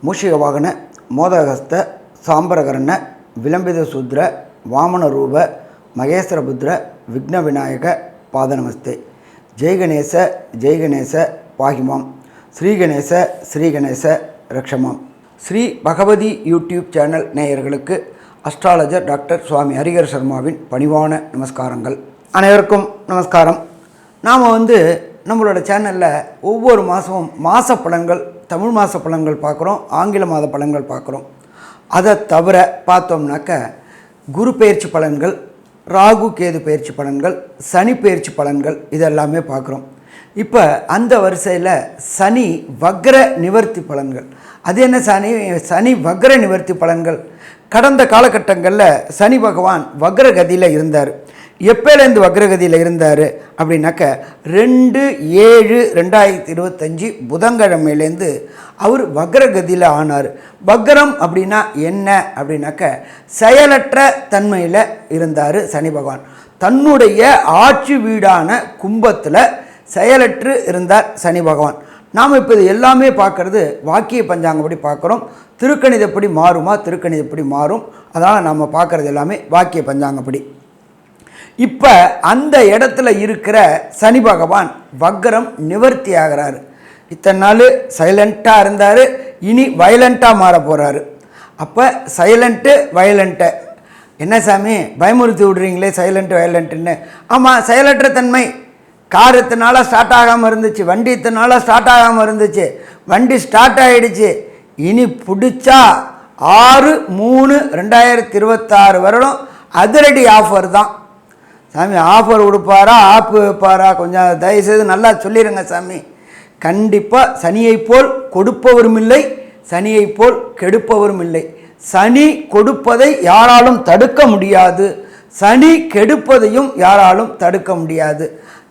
மூஷிக வாகன மோதகஸ்த சாம்பரகரண விளம்பித சூத்ர வாமன ரூப மகேஸ்வரபுத்திர விக்ன விநாயக பாதநமஸ்தே. ஜெய்கணேச ஜெய்கணேச பாகிமாம், ஸ்ரீகணேச ஸ்ரீகணேச ரக்ஷமாம். ஸ்ரீ பகவதி யூடியூப் சேனல் நேயர்களுக்கு அஸ்ட்ராலஜர் டாக்டர் சுவாமி ஹரிஹர சர்மாவின் பணிவான நமஸ்காரங்கள். அனைவருக்கும் நமஸ்காரம். நாம் நம்மளோட சேனலில் ஒவ்வொரு மாதமும் மாத பலன்கள், தமிழ் மாத பலன்கள் பார்க்குறோம், ஆங்கில மாத பலன்கள் பார்க்குறோம். அதை தவிர பார்த்தோம்னாக்க குரு பெயர்ச்சி பலன்கள், ராகு கேது பெயர்ச்சி பலன்கள், சனி பெயர்ச்சி பலன்கள் இதெல்லாமே பார்க்குறோம். இப்போ அந்த வரிசையில் சனி வக்ர நிவர்த்தி பலன்கள். அது என்ன சனி வக்ர நிவர்த்தி பலன்கள்? கடந்த காலகட்டங்களில் சனி பகவான் வக்ரகதியில் இருந்தார். எப்போலேருந்து வக்ரகதியில் இருந்தார் அப்படின்னாக்க 2/7/2025 புதன்கிழமையிலேருந்து அவர் வக்ரகதியில் ஆனார். வக்ரம் அப்படின்னா என்ன அப்படின்னாக்க செயலற்ற தன்மையில் இருந்தார் சனி பகவான். தன்னுடைய ஆட்சி வீடான கும்பத்தில் செயலற்று இருந்தார் சனி பகவான். நாம் இப்போ இது எல்லாமே பார்க்குறது வாக்கிய பஞ்சாங்கப்படி பார்க்குறோம். திருக்கணிதப்படி மாறுமா? திருக்கணிதப்படி மாறும். அதனால் நம்ம பார்க்குறது எல்லாமே வாக்கிய பஞ்சாங்கப்படி. இப்போ அந்த இடத்துல இருக்கிற சனி பகவான் வக்ரம் நிவர்த்தி ஆகிறாரு. இத்தனை நாள் சைலண்ட்டாக இருந்தார், இனி வயலண்ட்டாக மாற போகிறாரு. அப்போ சைலண்ட்டு வயலண்ட்டு என்ன சாமி பயமுறுத்தி விடுறீங்களே சைலண்ட்டு வயலண்ட்டுன்னு? ஆமாம், செயலற்ற தன்மை. கார் இத்தனை நாளாக ஸ்டார்ட் ஆகாமல் இருந்துச்சு, வண்டி இத்தனை நாளாக ஸ்டார்ட் ஆகாமல் இருந்துச்சு, வண்டி ஸ்டார்ட் ஆகிடுச்சு. இனி பிடிச்சா 6/3/2026 வருடம் அதிரடி ஆஃபர் தான். சாமி ஆஃபர் கொடுப்பாரா, ஆப்பு வைப்பாரா? கொஞ்சம் தயவுசெய்து நல்லா சொல்லிடுங்க சாமி. கண்டிப்பாக சனியை போல் கொடுப்பவரும் இல்லை, சனியை போல் கெடுப்பவரும் இல்லை. சனி கொடுப்பதை யாராலும் தடுக்க முடியாது, சனி கெடுப்பதையும் யாராலும் தடுக்க முடியாது.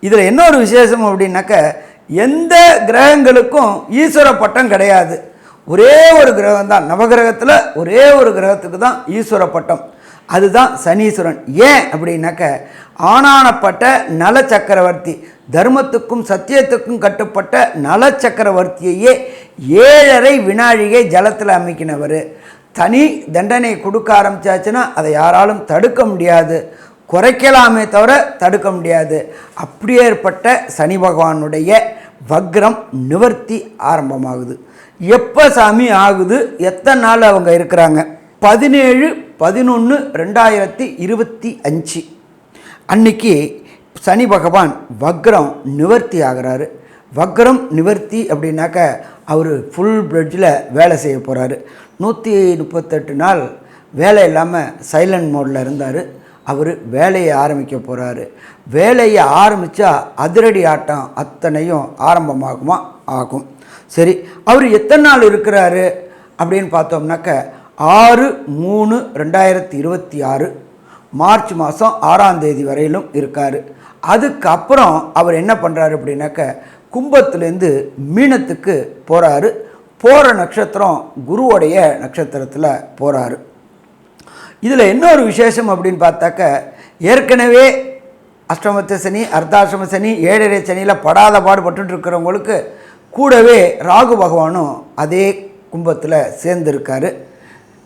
இதில் என்ன ஒரு விசேஷம் அப்படின்னாக்க, எந்த கிரகங்களுக்கும் ஈஸ்வர பட்டம் கிடையாது. ஒரே ஒரு கிரகம் தான், நவகிரகத்தில் ஒரே ஒரு கிரகத்துக்கு தான் ஈஸ்வர பட்டம். அதுதான் சனீஸ்வரன். ஏன் அப்படின்னாக்க, ஆனானப்பட்ட நல சக்கரவர்த்தி, தர்மத்துக்கும் சத்தியத்துக்கும் கட்டுப்பட்ட நல சக்கரவர்த்தியையே 7.5 வினாழிகை ஜலத்தில் அமைக்கினவர். தனி தண்டனை கொடுக்க ஆரம்பித்தாச்சுன்னா அதை யாராலும் தடுக்க முடியாது, குறைக்கலாமே தவிர தடுக்க முடியாது. அப்படியே ஏற்பட்ட சனி பகவானுடைய வக்ரம் நிவர்த்தி ஆரம்பமாகுது. எப்போ சாமி ஆகுது? எத்தனை நாள் அவங்க இருக்கிறாங்க? 17/11/2025 அன்னைக்கு சனி பகவான் வக்ரம் நிவர்த்தி ஆகிறாரு. வக்ரம் நிவர்த்தி அப்படின்னாக்க அவர் ஃபுல் பிளட்ஜில் வேலை செய்ய போகிறாரு. 138 நாள் வேலை இல்லாமல் சைலண்ட் மோடில் இருந்தார். அவர் வேலையை ஆரம்பிக்க போகிறாரு. வேலையை ஆரம்பித்தா அதிரடி ஆட்டம் அத்தனையும் ஆரம்பமாகுமா? ஆகும். சரி, அவர் எத்தனை நாள் இருக்கிறாரு அப்படின்னு பார்த்தோம்னாக்க 6/3/2026 மார்ச் மாதம் 6ஆம் தேதி வரையிலும் இருக்கார். அதுக்கப்புறம் அவர் என்ன பண்ணுறாரு அப்படின்னாக்க, கும்பத்துலேருந்து மீனத்துக்கு போகிறாரு. போகிற நட்சத்திரம் குருவோடைய நட்சத்திரத்தில் போகிறாரு. இதில் இன்னொரு விசேஷம் அப்படின்னு பார்த்தாக்க, ஏற்கனவே அஷ்டமத்த சனி, அர்த்தாஷ்டம சனி, 7.5 சனியில் படாத பாடுபட்டு இருக்கிறவங்களுக்கு கூடவே ராகு பகவானும் அதே கும்பத்தில் சேர்ந்துருக்காரு.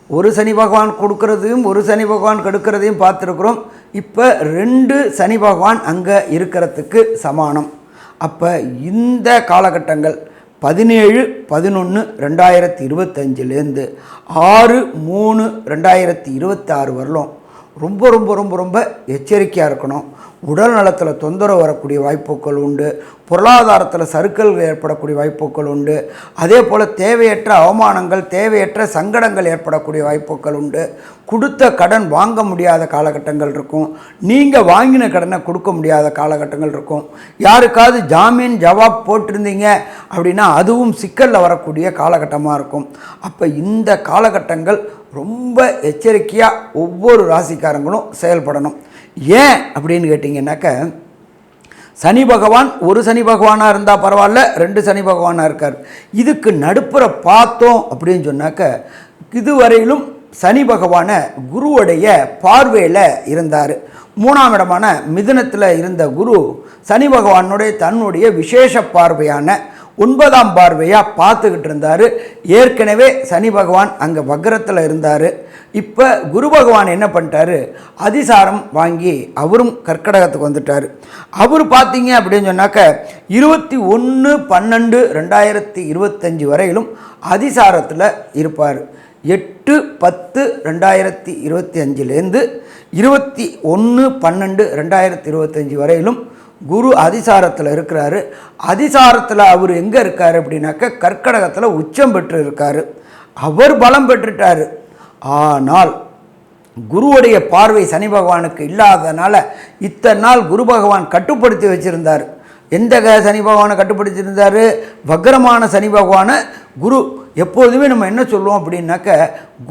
ஒரு சனி பகவான் கொடுக்கறதையும் ஒரு சனி பகவான் கெடுக்கிறதையும் பார்த்துருக்குறோம். இப்போ 2 சனி பகவான் அங்கே இருக்கிறதுக்கு சமானம். அப்போ இந்த காலகட்டங்கள் 17/11/2025 6/3/2026 வரலும் ரொம்ப ரொம்ப ரொம்ப ரொம்ப எச்சரிக்கையாக இருக்கணும். உடல் நலத்தில் தொந்தரவு வரக்கூடிய வாய்ப்புகள் உண்டு, பொருளாதாரத்தில் சறுக்கல்கள் ஏற்படக்கூடிய வாய்ப்புகள் உண்டு, அதே போல் தேவையற்ற அவமானங்கள், தேவையற்ற சங்கடங்கள் ஏற்படக்கூடிய வாய்ப்புகள் உண்டு. கொடுத்த கடன் வாங்க முடியாத காலகட்டங்கள் இருக்கும், நீங்கள் வாங்கின கடனை கொடுக்க முடியாத காலகட்டங்கள் இருக்கும். யாருக்காவது ஜாமீன் ஜவாப் போட்டிருந்தீங்க அப்படின்னா அதுவும் சிக்கலில் வரக்கூடிய காலகட்டமாக இருக்கும். அப்போ இந்த காலகட்டங்கள் ரொம்ப எச்சரிக்கையாக ஒவ்வொரு ராசிக்காரங்களும் செயல்படணும். ஏன் அப்படின்னு கேட்டிங்கன்னாக்க, சனி பகவான் ஒரு சனி பகவானாக இருந்தால் பரவாயில்ல, 2 சனி பகவானாக இருக்கார். இதுக்கு நடுப்புற பார்த்தோம் அப்படின்னு சொன்னாக்க, இதுவரையிலும் சனி பகவானை குருவுடைய பார்வையில் இருந்தார். 3ஆம் இடமான மிதுனத்தில் இருந்த குரு சனி பகவானுடைய தன்னுடைய விசேஷ பார்வையான 9ஆம் பார்வையாக பார்த்துக்கிட்டு இருந்தார். ஏற்கனவே சனி பகவான் அங்கே வக்ரத்தில் இருந்தார். இப்போ குரு பகவான் என்ன பண்ணிட்டாரு, அதிசாரம் வாங்கி அவரும் கர்க்கடகத்துக்கு வந்துட்டார். அவர் பார்த்தீங்க அப்படின்னு சொன்னாக்க 21/12/2025 வரையிலும் அதிசாரத்தில் இருப்பார். 8/10/2025லேருந்து 21/12/2025 வரையிலும் குரு அதிசாரத்தில் இருக்கிறாரு. அதிசாரத்தில் அவர் எங்கே இருக்கார் அப்படின்னாக்க கர்க்கடகத்தில் உச்சம் பெற்று இருக்கார். அவர் பலம் பெற்றுட்டார். ஆனால் குருவுடைய பார்வை சனி பகவானுக்கு இல்லாதனால இத்தனை நாள் குரு பகவான் கட்டுப்படுத்தி வச்சுருந்தார். எந்த சனி பகவானை கட்டுப்படுத்தியிருந்தார்? வக்ரமான சனி பகவானை குரு. எப்போதுமே நம்ம என்ன சொல்லுவோம் அப்படின்னாக்க,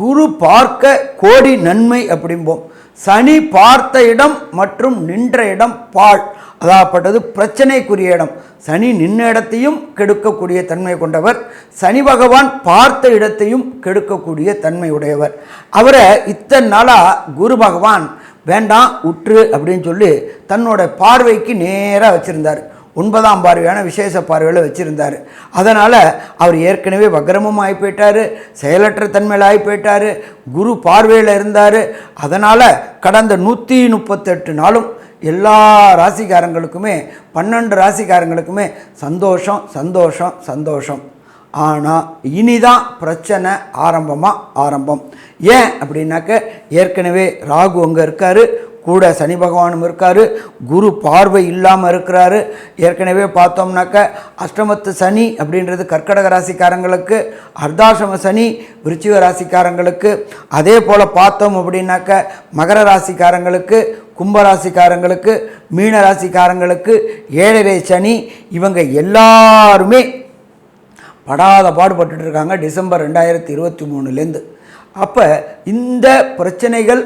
குரு பார்க்க கோடி நன்மை அப்படிம்போம். சனி பார்த்த இடம் மற்றும் நின்ற இடம் பாழ், அதாகப்பட்டது பிரச்சனைக்குரிய இடம். சனி நின்ன இடத்தையும் கெடுக்கக்கூடிய தன்மை கொண்டவர், சனி பகவான் பார்த்த இடத்தையும் கெடுக்கக்கூடிய தன்மை உடையவர். அவரை இத்தனை நாளாக குரு பகவான் வேண்டாம் உற்று அப்படின்னு சொல்லி தன்னோட பார்வைக்கு நேராக வச்சுருந்தார். 9ஆம் பார்வையான விசேஷ பார்வையில் வச்சுருந்தார். அதனால் அவர் ஏற்கனவே வக்ரமும் ஆகி போயிட்டார், செயலற்ற தன்மையில் ஆகி போயிட்டார், குரு பார்வையில் இருந்தார். அதனால் கடந்த 138 நாளும் எல்லா ராசிக்காரங்களுக்குமே 12 ராசிக்காரங்களுக்குமே சந்தோஷம் சந்தோஷம் சந்தோஷம். ஆனால் இனிதான் பிரச்சனை ஆரம்பம். ஏன் அப்படின்னாக்க, ஏற்கனவே ராகு அங்கே இருக்கார், கூட சனி பகவானும் இருக்கார், குரு பார்வை இல்லாமல் இருக்கிறாரு. ஏற்கனவே பார்த்தோம்னாக்க அஷ்டமத்து சனி அப்படின்றது கர்க்கடக ராசிக்காரங்களுக்கு, அர்த்தாசிரம சனி விருச்சிக ராசிக்காரங்களுக்கு, அதே போல் பார்த்தோம் அப்படின்னாக்க மகர ராசிக்காரங்களுக்கு, கும்பராசிக்காரங்களுக்கு, மீன ராசிக்காரங்களுக்கு 7.5 சனி. இவங்க எல்லாருமே படாத பாடுபட்டு இருக்காங்க டிசம்பர் 2023லேருந்து. அப்போ இந்த பிரச்சனைகள்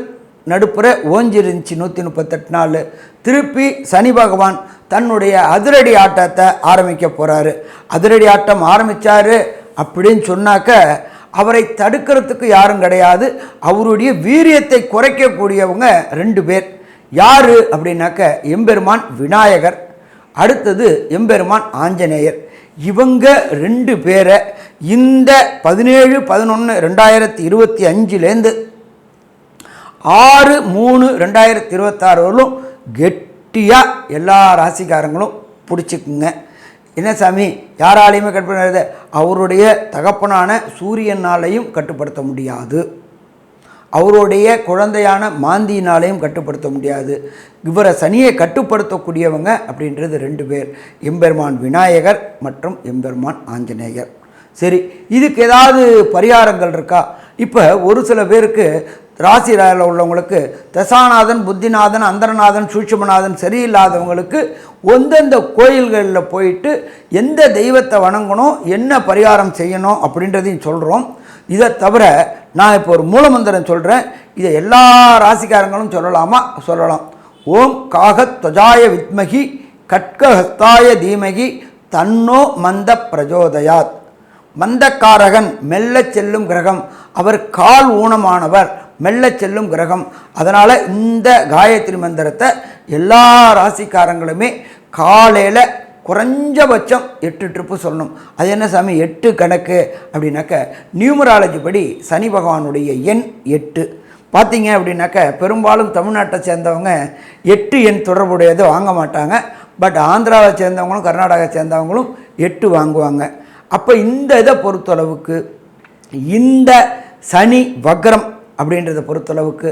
நடுப்புற ஓஞ்சிருந்துச்சு 138 நாள். திருப்பி சனி பகவான் தன்னுடைய அதிரடி ஆட்டத்தை ஆரம்பிக்க போகிறாரு. அதிரடி ஆட்டம் ஆரம்பித்தார் அப்படின்னு சொன்னாக்க அவரை தடுக்கிறதுக்கு யாரும் கிடையாது. அவருடைய வீரியத்தை குறைக்கக்கூடியவங்க 2 பேர். யார் அப்படின்னாக்க, எம்பெருமான் விநாயகர், அடுத்தது எம்பெருமான் ஆஞ்சநேயர். இவங்க 2 பேரை இந்த 17/11/2025லேருந்து 6/3/2026 வரலும் கெட்டியாக எல்லா ராசிக்காரங்களும் பிடிச்சிக்குங்க. என்ன சாமி, யாராலையுமே கட்டுப்படுத்த, அவருடைய தகப்பனான சூரியனாலையும் கட்டுப்படுத்த முடியாது, அவருடைய குழந்தையான மாந்தியினாலையும் கட்டுப்படுத்த முடியாது. இவரை சனியை கட்டுப்படுத்தக்கூடியவங்க அப்படின்றது 2 பேர், எம்பெருமான் விநாயகர் மற்றும் எம்பெருமான் ஆஞ்சநேயர். சரி, இதுக்கு ஏதாவது பரிகாரங்கள் இருக்கா? இப்போ ஒரு சில பேருக்கு ராசி உள்ளவங்களுக்கு தசாநாதன், புத்திநாதன், அந்தரநாதன், சூட்சுமநாதன் சரியில்லாதவங்களுக்கு எந்தெந்த கோயில்களில் போயிட்டு எந்த தெய்வத்தை வணங்கணும், என்ன பரிகாரம் செய்யணும் அப்படின்றதையும் சொல்கிறோம். இதை தவிர நான் இப்போ ஒரு மூலமந்திரம் சொல்கிறேன், இதை எல்லா ராசிக்காரங்களும் சொல்லலாம். ஓம் காகத்வஜாய வித்மகி கட்கஹஸ்தாய தீமகி தன்னோ மந்த பிரஜோதயாத். மந்தக்காரகன் மெல்ல செல்லும் கிரகம், அவர் கால் ஊனமானவர், மெல்ல செல்லும் கிரகம். அதனால் இந்த காயத்ரி மந்திரத்தை எல்லா ராசிக்காரங்களுமே காலையில் குறைஞ்சபட்சம் 8 ட்ரிப்பு சொல்லணும். அது என்ன சாமி 8 கணக்கு அப்படின்னாக்க, நியூமராலஜி படி சனி பகவானுடைய எண் 8. பார்த்தீங்க அப்படின்னாக்க பெரும்பாலும் தமிழ்நாட்டை சேர்ந்தவங்க 8 எண் தொடர்புடையது வாங்க மாட்டாங்க. பட் ஆந்திராவை சேர்ந்தவங்களும் கர்நாடகா சேர்ந்தவங்களும் 8 வாங்குவாங்க. அப்போ இந்த இதை பொறுத்தளவுக்கு, இந்த சனி வக்ரம் அப்படின்றத பொறுத்தளவுக்கு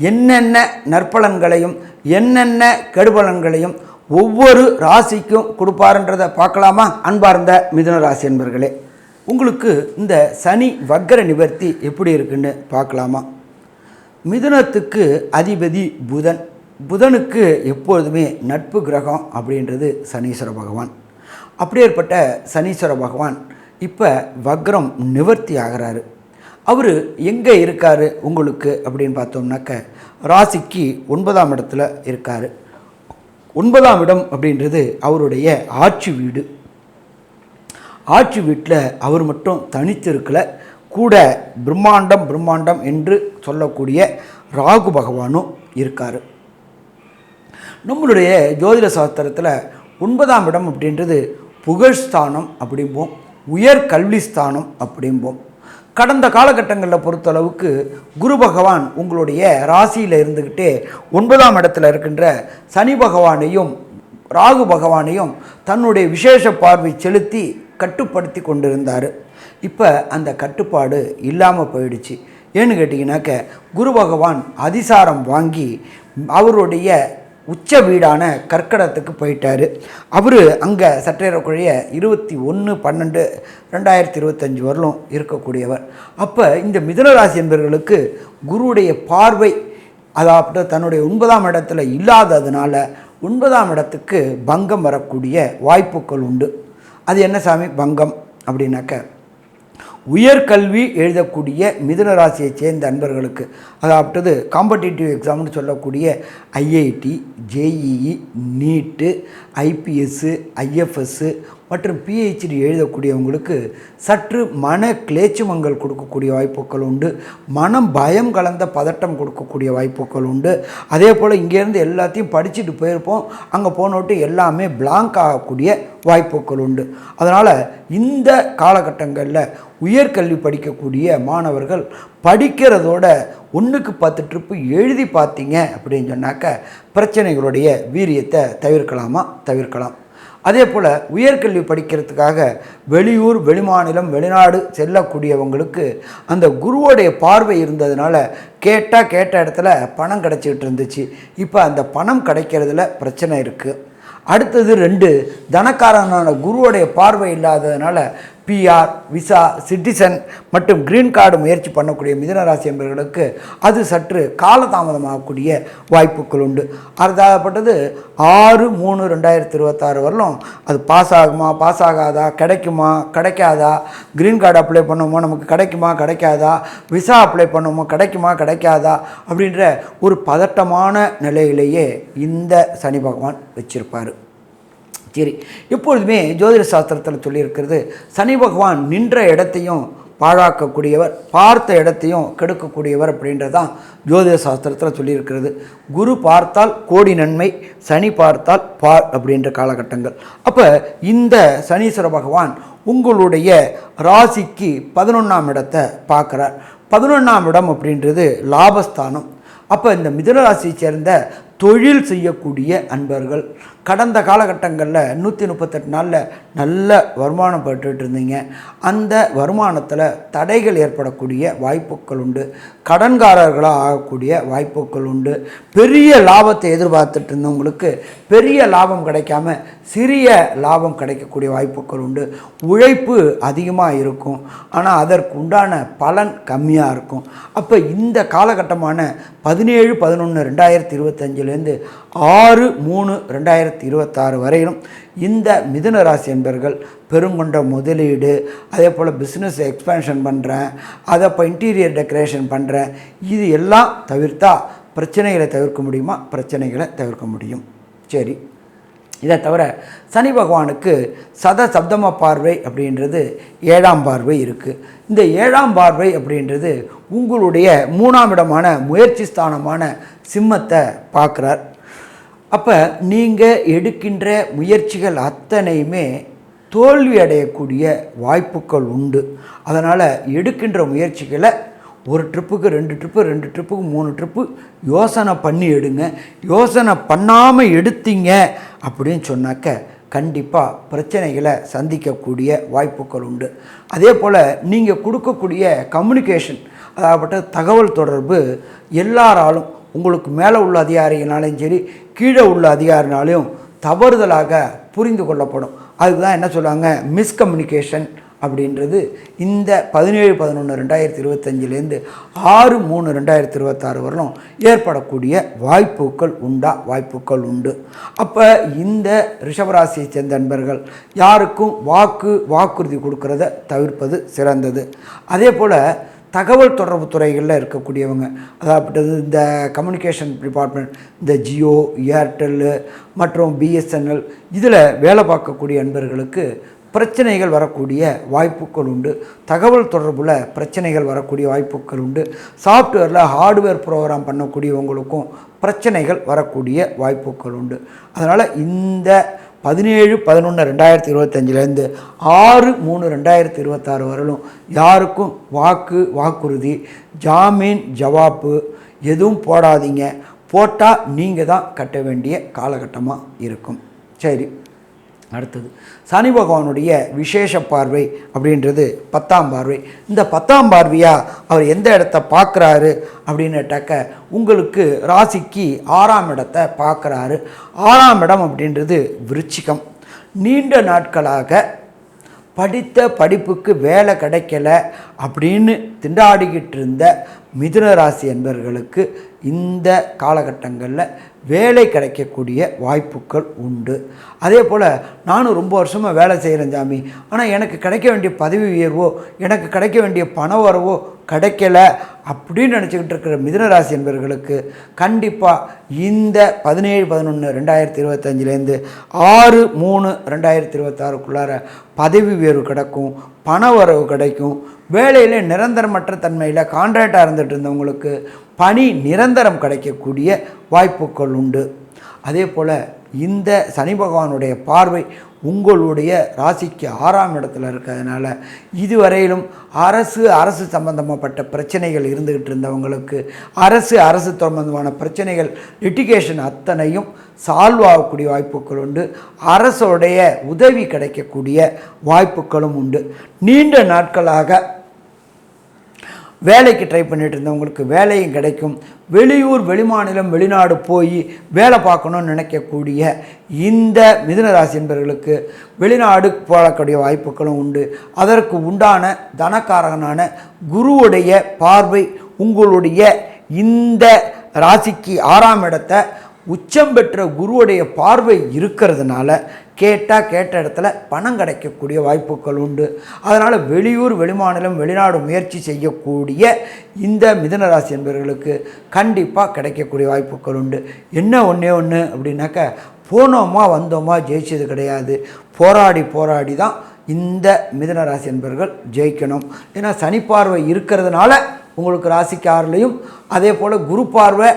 என்னென்ன நற்பலன்களையும் என்னென்ன கெடுபலன்களையும் ஒவ்வொரு ராசிக்கும் கொடுப்பாருன்றதை பார்க்கலாமா? அன்பார்ந்த மிதுன ராசி என்பர்களே, உங்களுக்கு இந்த சனி வக்ர நிவர்த்தி எப்படி இருக்குன்னு பார்க்கலாமா? மிதுனத்துக்கு அதிபதி புதன். புதனுக்கு எப்பொழுதுமே நட்பு கிரகம் அப்படின்றது சனீஸ்வர பகவான். அப்படியேற்பட்ட சனீஸ்வர பகவான் இப்போ வக்ரம் நிவர்த்தி ஆகிறாரு. அவர் எங்கே இருக்கார் உங்களுக்கு அப்படின்னு பார்த்தோம்னாக்க, ராசிக்கு 9ஆம் இடத்துல இருக்கார். 9ஆம் இடம் அப்படின்றது அவருடைய ஆட்சி வீடு. ஆட்சி வீட்டில் அவர் மட்டும் தனித்து இருக்கல, கூட பிரம்மாண்டம் என்று சொல்லக்கூடிய ராகு பகவானும் இருக்கார். நம்மளுடைய ஜோதிட சாஸ்திரத்தில் 9ஆம் இடம் அப்படின்றது புகழ்ஸ்தானம் அப்படிம்போம், உயர் கல்வி ஸ்தானம் அப்படிம்போம். கடந்த காலகட்டங்களில் பொறுத்தளவுக்கு குரு பகவான் உங்களுடைய ராசியில் இருந்துக்கிட்டே 9ஆம் இடத்துல இருக்கின்ற சனி பகவானையும் ராகு பகவானையும் தன்னுடைய விசேஷ பார்வை செலுத்தி கட்டுப்படுத்தி கொண்டிருந்தார். இப்போ அந்த கட்டுப்பாடு இல்லாமல் போயிடுச்சு. ஏன்னு கேட்டிங்கனாக்க குரு பகவான் அதிசாரம் வாங்கி அவருடைய உச்ச வீடான கர்க்கடத்துக்கு போயிட்டார். அவர் அங்கே சற்றேறக்குறைய 21/12/2025 வரலும் இருக்கக்கூடியவர். அப்போ இந்த மிதுனராசி என்பவர்களுக்கு குருவுடைய பார்வை அதாவது தன்னுடைய 9ஆம் இடத்துல இல்லாததுனால 9ஆம் இடத்துக்கு பங்கம் வரக்கூடிய வாய்ப்புகள் உண்டு. அது என்ன சாமி பங்கம் அப்படின்னாக்க, உயர்கல்வி எழுதக்கூடிய மிதுன ராசியை சேர்ந்த அன்பர்களுக்கு, அதாவது காம்படிட்டிவ் எக்ஸாம்னு சொல்லக்கூடிய ஐஐடி, ஜேஇஇ, நீட்டு, ஐபிஎஸ்ஸு, ஐஎஃப்எஸ்ஸு மற்றும் பிஹெச்டி எழுதக்கூடியவங்களுக்கு சற்று மன கிளேச்சுமங்கள் கொடுக்கக்கூடிய வாய்ப்புகள் உண்டு. மனம் பயம் கலந்த பதட்டம் கொடுக்கக்கூடிய வாய்ப்புகள் உண்டு. அதே போல் இங்கேருந்து எல்லாத்தையும் படிச்சுட்டு போயிருப்போம், அங்கே போனோட்டு எல்லாமே பிளாங்க் ஆகக்கூடிய வாய்ப்புகள் உண்டு. அதனால் இந்த காலகட்டங்களில் உயர்கல்வி படிக்கக்கூடிய மாணவர்கள் படிக்கிறதோட 1க்கு 10 ட்ரிப்பு எழுதி பார்த்தீங்க அப்படின்னு சொன்னாக்க பிரச்சனைகளுடைய வீரியத்தை தவிர்க்கலாம். அதே போல் உயர்கல்வி படிக்கிறதுக்காக வெளியூர், வெளிமாநிலம், வெளிநாடு செல்லக்கூடியவங்களுக்கு அந்த குருவோடைய பார்வை இருந்ததுனால கேட்ட இடத்துல பணம் கிடச்சிக்கிட்டு இருந்துச்சு. இப்போ அந்த பணம் கிடைக்கிறதுல பிரச்சனை இருக்குது. அடுத்தது 2, தனக்காரனான குருவோடைய பார்வை இல்லாததுனால பிஆர், விசா, சிட்டிசன் மற்றும் கிரீன் கார்டு முயற்சி பண்ணக்கூடிய மிதுனராசி என்பவர்களுக்கு அது சற்று காலதாமதமாகக்கூடிய வாய்ப்புகள் உண்டு. அதாகப்பட்டது 6/3/2026 வரலும் அது பாஸ் ஆகுமா, பாஸ் ஆகாதா, கிடைக்குமா, கிடைக்காதா, கிரீன் கார்டு அப்ளை பண்ணுவோமா, நமக்கு கிடைக்குமா, கிடைக்காதா, விசா அப்ளை பண்ணுவோமா, கிடைக்குமா, கிடைக்காதா அப்படின்ற ஒரு பதட்டமான நிலையிலேயே இந்த சனி பகவான் வச்சிருப்பார். சரி, எப்பொழுதுமே ஜோதிட சாஸ்திரத்தில் சொல்லியிருக்கிறது, சனி பகவான் நின்ற இடத்தையும் பாழாக்கக்கூடியவர், பார்த்த இடத்தையும் கெடுக்கக்கூடியவர் அப்படின்றதான் ஜோதிட சாஸ்திரத்தில் சொல்லியிருக்கிறது. குரு பார்த்தால் கோடி நன்மை, சனி பார்த்தால் அப்படின்ற காலகட்டங்கள். அப்போ இந்த சனீஸ்வர பகவான் உங்களுடைய ராசிக்கு 11ஆம் இடத்தை பார்க்குறார். 11ஆம் இடம் அப்படின்றது லாபஸ்தானம். அப்போ இந்த மிதுனராசியை சேர்ந்த தொழில் செய்யக்கூடிய அன்பர்கள் கடந்த காலகட்டங்களில் 138 நாளில் நல்ல வருமானம் பெற்றுட்டு இருந்தீங்க. அந்த வருமானத்தில் தடைகள் ஏற்படக்கூடிய வாய்ப்புகள் உண்டு. கடன்காரர்களாக ஆகக்கூடிய வாய்ப்புகள் உண்டு. பெரிய லாபத்தை எதிர்பார்த்துட்டு இருந்தவங்களுக்கு பெரிய லாபம் கிடைக்காம சிறிய லாபம் கிடைக்கக்கூடிய வாய்ப்புகள் உண்டு. உழைப்பு அதிகமாக இருக்கும், ஆனால் அதற்கு உண்டான பலன் கம்மியாக இருக்கும். அப்போ இந்த காலகட்டமான 17/11/2025 6/3/2026 வரையிலும் இந்த மிதுன ராசி என்பர்கள் பெருங்கொண்ட முதலீடு, அதே போல் பிஸ்னஸ் எக்ஸ்பேன்ஷன் பண்ணுறேன், அதை இப்போ இன்டீரியர் டெக்கரேஷன் பண்ணுறேன், இது எல்லாம் தவிர்த்தா பிரச்சனைகளை தவிர்க்க முடியுமா? பிரச்சனைகளை தவிர்க்க முடியும். சரி, இதை தவிர சனி பகவானுக்கு சப்தம பார்வை அப்படின்றது 7ஆம் பார்வை இருக்குது. இந்த 7ஆம் பார்வை அப்படின்றது உங்களுடைய 3ஆம் இடமான முயற்சி ஸ்தானமான சிம்மத்தை பார்க்குறார். அப்போ நீங்கள் எடுக்கின்ற முயற்சிகள் அத்தனையுமே தோல்வி அடையக்கூடிய வாய்ப்புகள் உண்டு. அதனால் எடுக்கின்ற முயற்சிகளை 1 ட்ரிப்புக்கு 2 ட்ரிப்பு, 2 ட்ரிப்புக்கு 3 ட்ரிப்பு யோசனை பண்ணி எடுங்க. யோசனை பண்ணாமல் எடுத்தீங்க அப்படின்னு சொன்னாக்க கண்டிப்பாக பிரச்சனைகளை சந்திக்கக்கூடிய வாய்ப்புகள் உண்டு. அதே போல் நீங்கள் கொடுக்கக்கூடிய கம்யூனிகேஷன், அதாவது தகவல் தொடர்பு எல்லாராலும், உங்களுக்கு மேலே உள்ள அதிகாரினாலையும் சரி கீழே உள்ள அதிகாரினாலையும் தவறுதலாக புரிந்து கொள்ளப்படும். அதுக்கு தான் என்ன சொல்லுவாங்க, மிஸ்கம்யூனிகேஷன் அப்படின்றது இந்த 17/11/2025 6/3/2026 வரலும் ஏற்படக்கூடிய வாய்ப்புகள் உண்டு. அப்போ இந்த ரிஷபராசியை சேர்ந்த நண்பர்கள் யாருக்கும் வாக்குறுதி கொடுக்கறத தவிர்ப்பது சிறந்தது. அதே போல் தகவல் தொடர்பு துறைகளில் இருக்கக்கூடியவங்க, அதாவது இந்த கம்யூனிகேஷன் டிபார்ட்மெண்ட், இந்த ஜியோ, ஏர்டெல்லு மற்றும் பிஎஸ்என்எல் இதில் வேலை பார்க்கக்கூடிய நண்பர்களுக்கு பிரச்சனைகள் வரக்கூடிய வாய்ப்புகள் உண்டு. தகவல் தொடர்பில் பிரச்சனைகள் வரக்கூடிய வாய்ப்புகள் உண்டு. சாஃப்ட்வேரில் ஹார்ட்வேர் ப்ரோக்ராம் பண்ணக்கூடியவங்களுக்கும் பிரச்சனைகள் வரக்கூடிய வாய்ப்புகள் உண்டு. அதனால் இந்த 17/11/2025 6/3/2026 வரலும் யாருக்கும் வாக்குறுதி, ஜாமீன், ஜவாப்பு எதுவும் போடாதீங்க. போட்டால் நீங்கள் தான் கட்ட வேண்டிய காலகட்டமாக இருக்கும். சரி, அடுத்தது சனி பகவானுடைய விசேஷ பார்வை அப்படின்றது 10ஆம் பார்வை. இந்த 10ஆம் பார்வையாக அவர் எந்த இடத்த பார்க்குறாரு அப்படின்னுட்டாக்க உங்களுக்கு ராசிக்கு 6ஆம் இடத்தை பார்க்குறாரு. 6ஆம் இடம் அப்படின்றது விருச்சிகம். நீண்ட நாட்களாக படித்த படிப்புக்கு வேலை கிடைக்கல அப்படின்னு திண்டாடிக்கிட்டு இருந்த மிதுன ராசி என்பவர்களுக்கு இந்த காலகட்டங்களில் வேலை கிடைக்கக்கூடிய வாய்ப்புகள் உண்டு. அதே போல் நானும் ரொம்ப வருஷமாக வேலை செய்கிறேன் சாமி, ஆனால் எனக்கு கிடைக்க வேண்டிய பதவி உயர்வோ எனக்கு கிடைக்க வேண்டிய பண வரவோ கிடைக்கல அப்படின்னு நினச்சிக்கிட்டு இருக்கிற மிதுனராசி என்பவர்களுக்கு கண்டிப்பாக இந்த 17/11/2025 6/3/2026 பதவி உயர்வு கிடைக்கும், பண வரவு கிடைக்கும். வேலையில் நிரந்தரமற்ற தன்மையில் கான்ட்ராக்டாக இருந்துகிட்டு இருந்தவங்களுக்கு பணி நிரந்தரம் கிடைக்கக்கூடிய வாய்ப்புகள் உண்டு. அதே போல் இந்த சனி பகவானுடைய பார்வை உங்களுடைய ராசிக்கு 6ஆம் இடத்துல இருக்கிறதுனால இதுவரையிலும் அரசு சம்பந்தப்பட்ட பிரச்சனைகள் இருந்துக்கிட்டு இருந்தவங்களுக்கு அரசு சம்பந்தமான பிரச்சனைகள் லிட்டிகேஷன் அத்தனையும் சால்வ் ஆகக்கூடிய வாய்ப்புகள் உண்டு. அரசுடைய உதவி கிடைக்கக்கூடிய வாய்ப்புகளும் உண்டு. நீண்ட நாட்களாக வேலைக்கு ட்ரை பண்ணிட்டு இருந்தவங்களுக்கு வேலையும் கிடைக்கும். வெளியூர், வெளிமாநிலம், வெளிநாடு போய் வேலை பார்க்கணும்னு நினைக்கக்கூடிய இந்த மிதுனராசி என்பவர்களுக்கு வெளிநாடு போகக்கூடிய வாய்ப்புகளும் உண்டு. அதற்கு உண்டான தனக்காரகனான குருவுடைய பார்வை உங்களுடைய இந்த ராசிக்கு 6ஆம் இடத்தை உச்சம் பெற்ற குருவுடைய பார்வை இருக்கிறதுனால கேட்ட இடத்துல பணம் கிடைக்கக்கூடிய வாய்ப்புகள் உண்டு. அதனால் வெளியூர், வெளிமாநிலம், வெளிநாடு முயற்சி செய்யக்கூடிய இந்த மிதுனராசி என்பவர்களுக்கு கண்டிப்பாக கிடைக்கக்கூடிய வாய்ப்புகள் உண்டு. என்ன ஒன்று அப்படின்னாக்க போனோமா வந்தோமா ஜெயிச்சது கிடையாது. போராடி தான் இந்த மிதுனராசி என்பவர்கள் ஜெயிக்கணும். ஏன்னா சனி பார்வை இருக்கிறதுனால உங்களுக்கு ராசிக்கு 6லையும் அதே போல் குரு பார்வை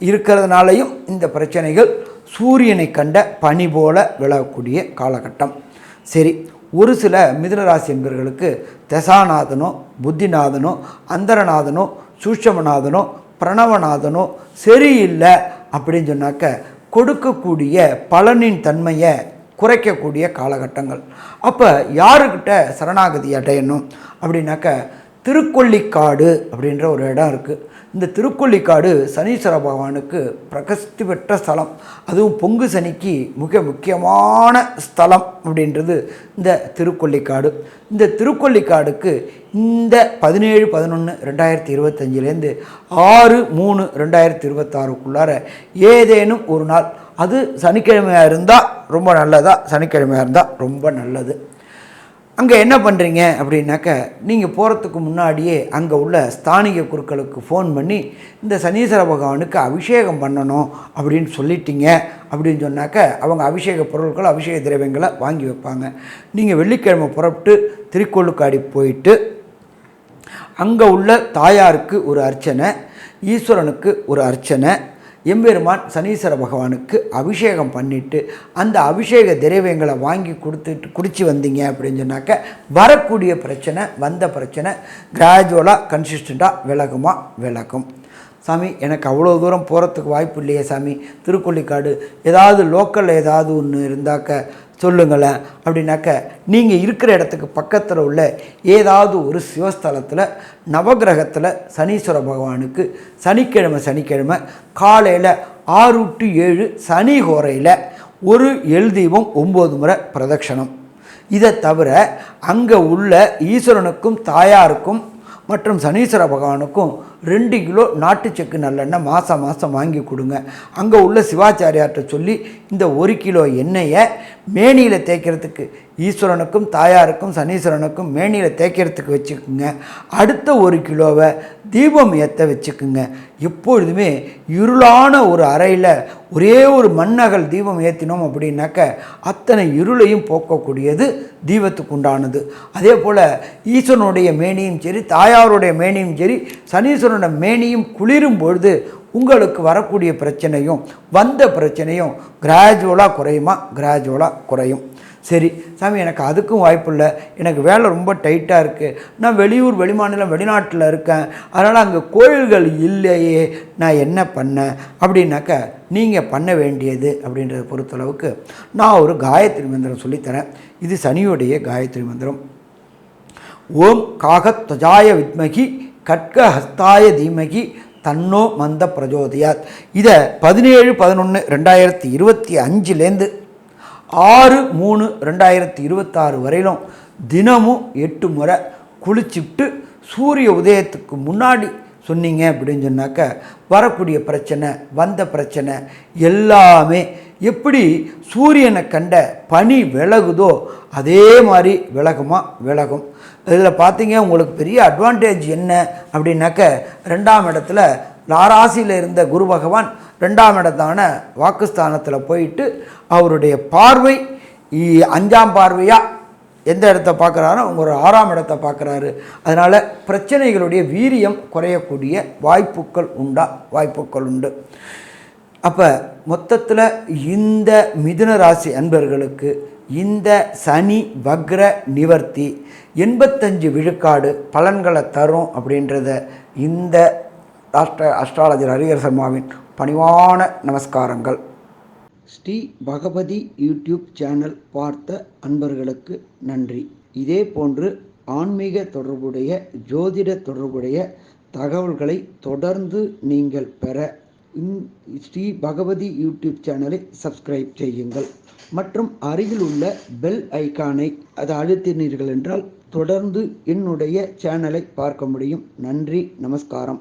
இருக்கிறதுனாலையும் இந்த பிரச்சனைகள் சூரியனை கண்ட பனி போல விலகக்கூடிய காலகட்டம். சரி, ஒரு சில மிதுனராசி என்பவர்களுக்கு தசாநாதனோ, புத்திநாதனோ, அந்தரநாதனோ, சூட்சமநாதனோ, பிரணவநாதனோ சரியில்லை அப்படின்னு சொன்னாக்க கொடுக்கக்கூடிய பலனின் தன்மையை குறைக்கக்கூடிய காலகட்டங்கள். அப்போ யாருக்கிட்ட சரணாகதி அடையணும் அப்படின்னாக்க திருக்கொள்ளிக்காடு அப்படின்ற ஒரு இடம் இருக்குது. இந்த திருக்கொள்ளிக்காடு சனீஸ்வர பகவானுக்கு பிரகஸ்தி பெற்ற ஸ்தலம். அதுவும் பொங்கு சனிக்கு மிக முக்கியமான ஸ்தலம் அப்படின்றது இந்த திருக்கொள்ளிக்காடு. இந்த திருக்கொள்ளிக்காடுக்கு இந்த 17/11/2025 6/3/2026 ஏதேனும் ஒரு நாள், அது சனிக்கிழமையாக இருந்தால் ரொம்ப நல்லதா, சனிக்கிழமையாக இருந்தால் ரொம்ப நல்லது. அங்கே என்ன பண்ணுறீங்க அப்படின்னாக்க நீங்கள் போகிறதுக்கு முன்னாடியே அங்கே உள்ள ஸ்தானிக குருக்களுக்கு ஃபோன் பண்ணி இந்த சனீஸ்வர பகவானுக்கு அபிஷேகம் பண்ணணும் அப்படின்னு சொல்லிட்டீங்க அப்படின்னு சொன்னாக்க அவங்க அபிஷேக பொருட்கள், அபிஷேக திரவியங்களை வாங்கி வைப்பாங்க. நீங்கள் வெள்ளிக்கிழமை புறப்பட்டு திருக்கொள்ளுக்காடி போயிட்டு அங்கே உள்ள தாயாருக்கு ஒரு அர்ச்சனை, ஈஸ்வரனுக்கு ஒரு அர்ச்சனை, எம்பெருமான் சனீஸ்வர பகவானுக்கு அபிஷேகம் பண்ணிவிட்டு அந்த அபிஷேக திரவியங்களை வாங்கி குடிச்சு வந்தீங்க அப்படின்னு சொன்னாக்க வரக்கூடிய பிரச்சனை, வந்த பிரச்சனை கிராஜுவலாக கன்சிஸ்டண்ட்டாக விலகும். சாமி, எனக்கு அவ்வளோ தூரம் போகிறதுக்கு வாய்ப்பு இல்லையே சாமி, திருக்கொள்ளிக்காடு ஏதாவது லோக்கலில் ஏதாவது ஒன்று இருந்தாக்க சொல்லுங்களேன் அப்படின்னாக்க நீங்கள் இருக்கிற இடத்துக்கு பக்கத்தில் உள்ள ஏதாவது ஒரு சிவஸ்தலத்தில் நவகிரகத்தில் சனீஸ்வர பகவானுக்கு சனிக்கிழமை காலையில் 6 to 7 சனி ஹோரையில் ஒரு எல்தீபம் 9 முறை பிரதட்சணம். இதை தவிர அங்கே உள்ள ஈஸ்வரனுக்கும் தாயாருக்கும் மற்றும் சனீஸ்வர பகவானுக்கும் 2 கிலோ நாட்டு செக்கு நல்லெண்ணெய் மாதம் வாங்கி கொடுங்க. அங்கே உள்ள சிவாச்சாரியார்கிட்ட சொல்லி இந்த 1 கிலோ எண்ணெயை மேனியில் தேய்க்கிறதுக்கு, ஈஸ்வரனுக்கும் தாயாருக்கும் சனீஸ்வரனுக்கும் மேனியில் தேய்க்கிறதுக்கு வச்சுக்குங்க. அடுத்த 1 கிலோவை தீபம் ஏற்ற வச்சுக்குங்க. எப்பொழுதுமே இருளான ஒரு அறையில் ஒரே ஒரு மண்ணகல் தீபம் ஏற்றினோம் அப்படின்னாக்க அத்தனை இருளையும் போக்கக்கூடியது தீபத்துக்கு உண்டானது. அதே போல் ஈஸ்வரனுடைய மேனியும் சரி, தாயாருடைய மேனியும் சரி, சனீஸ்வரனுடைய மேனியும் குளிரும் பொழுது உங்களுக்கு வரக்கூடிய பிரச்சனையும் வந்த பிரச்சனையும் கிராஜுவலாக குறையும். சரி சாமி, எனக்கு அதுக்கும் வாய்ப்பு இல்லை, எனக்கு வேலை ரொம்ப டைட்டாக இருக்குது, நான் வெளியூர் வெளிமாநிலம் வெளிநாட்டில் இருக்கேன், அதனால் அங்கே கோயில்கள் இல்லையே, நான் என்ன பண்ணேன் அப்படின்னாக்க நீங்கள் பண்ண வேண்டியது அப்படின்றத பொறுத்தளவுக்கு நான் ஒரு காயத்ரி மந்திரம் சொல்லித்தரேன். இது சனியுடைய காயத்ரி மந்திரம். ஓம் காகத்வஜாய வித்மகி கட்க ஹஸ்தாய தீமகி தன்னோ மந்த பிரஜோதயாத். இதை 17/11/2025 6/3/2026 வரையிலும் தினமும் 8 முறை குளிச்சுட்டு சூரிய உதயத்துக்கு முன்னாடி சொன்னீங்க அப்படின்னு சொன்னாக்க வரக்கூடிய பிரச்சனை வந்த பிரச்சனை எல்லாமே எப்படி சூரியனை கண்ட பனி விலகுதோ அதே மாதிரி விலகும். இதில் பார்த்தீங்க உங்களுக்கு பெரிய அட்வான்டேஜ் என்ன அப்படின்னாக்க 2ஆம் இடத்துல ராசியில் இருந்த குரு பகவான் 2ஆம் இடத்தான வாக்குஸ்தானத்தில் போயிட்டு அவருடைய பார்வை 5ஆம் பார்வையாக எந்த இடத்த பார்க்குறாரோ அவங்க ஒரு 6ஆம் இடத்தை பார்க்குறாரு. அதனால் பிரச்சனைகளுடைய வீரியம் குறையக்கூடிய வாய்ப்புகள் உண்டு. அப்போ மொத்தத்தில் இந்த மிதுன ராசி அன்பர்களுக்கு இந்த சனி வக்ர நிவர்த்தி 85 விழுக்காடு பலன்களை தரும் அப்படின்றத இந்த அஸ்ட்ராலஜர் ஹரிஹர சர்மாவின் பணிவான நமஸ்காரங்கள். ஸ்ரீ பகவதி யூடியூப் சேனல் பார்த்த அன்பர்களுக்கு நன்றி. இதே போன்று ஆன்மீக தொடர்புடைய ஜோதிட தொடர்புடைய தகவல்களை தொடர்ந்து நீங்கள் பெற ஸ்ரீ பகவதி யூடியூப் சேனலை சப்ஸ்கிரைப் செய்யுங்கள் மற்றும் அருகில் உள்ள பெல் ஐக்கானை அதை அழுத்தினீர்கள் என்றால் தொடர்ந்து என்னுடைய சேனலை பார்க்க முடியும். நன்றி, நமஸ்காரம்.